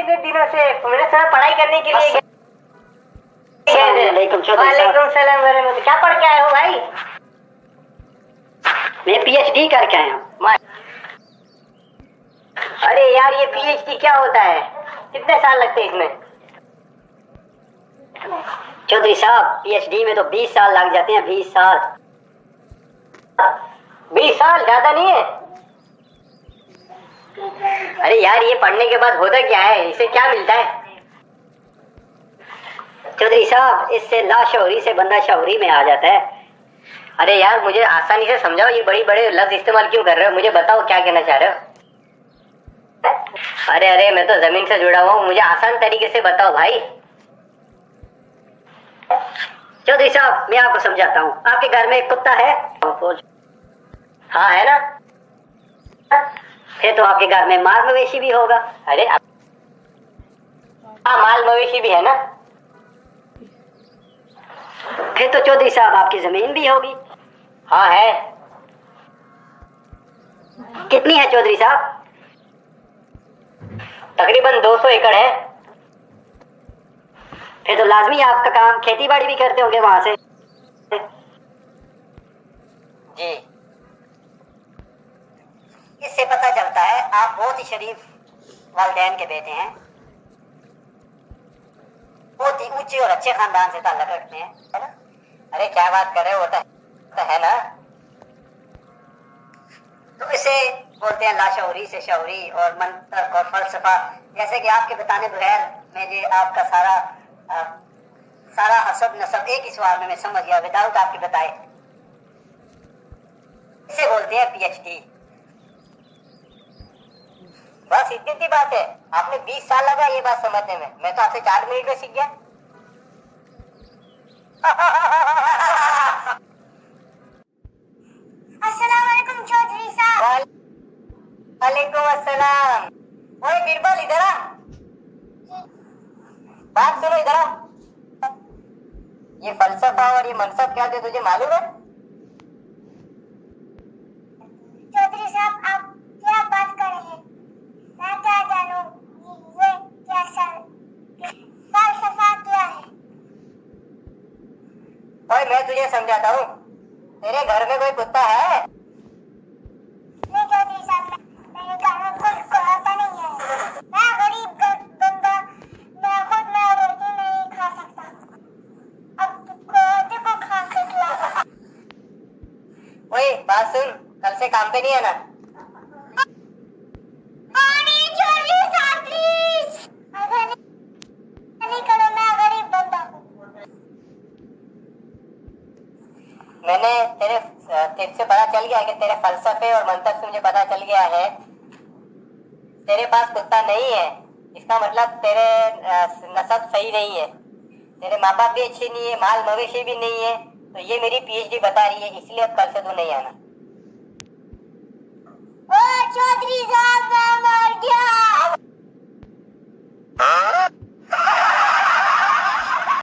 इतने दिनों से? मैंने सुना पढ़ाई करने के लिए वालेकुम सलाम। क्या पढ़ के आए हो भाई? मैं पीएचडी करके आया हूँ। अरे यार, ये पीएचडी क्या होता है? कितने साल लगते हैं इसमें? चौधरी साहब, पीएचडी में तो 20 साल लग जाते हैं। 20 साल। 20 साल ज्यादा नहीं है? अरे यार, ये पढ़ने के बाद होता क्या है? इसे क्या मिलता है? चौधरी साहब, इससे लाशौरी से बंदा शौरी में आ जाता है। अरे यार, मुझे आसानी से समझाओ, ये बड़ी बड़े लफ्ज इस्तेमाल क्यों कर रहे हो? मुझे बताओ क्या कहना चाह रहे हो। अरे मैं तो जमीन से जुड़ा हुआ हूँ, मुझे आसान तरीके से बताओ भाई। चौधरी साहब, मैं आपको समझाता हूँ। आपके घर में एक कुत्ता है? हाँ है ना। फिर तो आपके घर में माल मवेशी भी होगा। अरे हाँ, माल मवेशी भी है ना। फिर तो चौधरी साहब आपकी जमीन भी होगी। हाँ है। कितनी है चौधरी साहब? तकरीबन 200 एकड़ है। फिर तो लाजमी आपका काम खेती बाड़ी भी करते होंगे वहां से। जी। इससे पता चलता है आप बहुत ही शरीफ वालिदैन के बेटे हैं। बहुत ही ऊंचे और अच्छे खानदान से ताल्लुक रखते हैं, है ना? अरे क्या बात कर रहे हो, तो है ना। तो इसे बोलते हैं लाशौरी से शौरी और मंतक और फलसफा। जैसे कि आपके बताने बगैर मैं ये आपका सारा हसब नसब एक ही सवाल में मैं समझ गया, विदाउट आपके बताए। इसे बोलते हैं पीएचडी। बस इतनी सी बात है? आपने 20 साल लगा ये बात समझने में, मैं तो आपसे 4 मिनट में सीख गया। अस्सलाम वालेकुम चौधरी साहब। वालेकुम अस्सलाम। ओए बीरबल, इधर आ। बात सुनो, इधर आ। ये फलसफा और ये मनसब क्या थे, तुझे मालूम है? चौधरी साहब, आप क्या बात कर रहे हैं? मैं क्या जानूं ये क्या फलसफा क्या है? ओए मैं तुझे समझाता हूँ। तेरे घर में कोई कुत्ता है? नहीं चौधरी साहब, मेरे घर में कोई कुत्ता नहीं है। मैं गरीब बंदा, मैं खुद मैं रोटी नहीं खा सकता। अब कुत्ते को खा के खिला। ओए बात सुन, कल से काम पे नहीं आना। अरे चौधरी साहब प्लीज, ऐसा नहीं करो, मैं गरीब बंदा हूँ। मैंने तेरे से पता चल गया कि तेरे फलसफे और मंतक से मुझे पता चल गया है तेरे पास कुत्ता नहीं है। इसका मतलब तेरे नसब सही नहीं है, तेरे माँ बाप भी अच्छे नहीं है, माल मवेशी भी नहीं है। तो ये मेरी पीएचडी बता रही है, इसलिए अब कल से तू नहीं आना।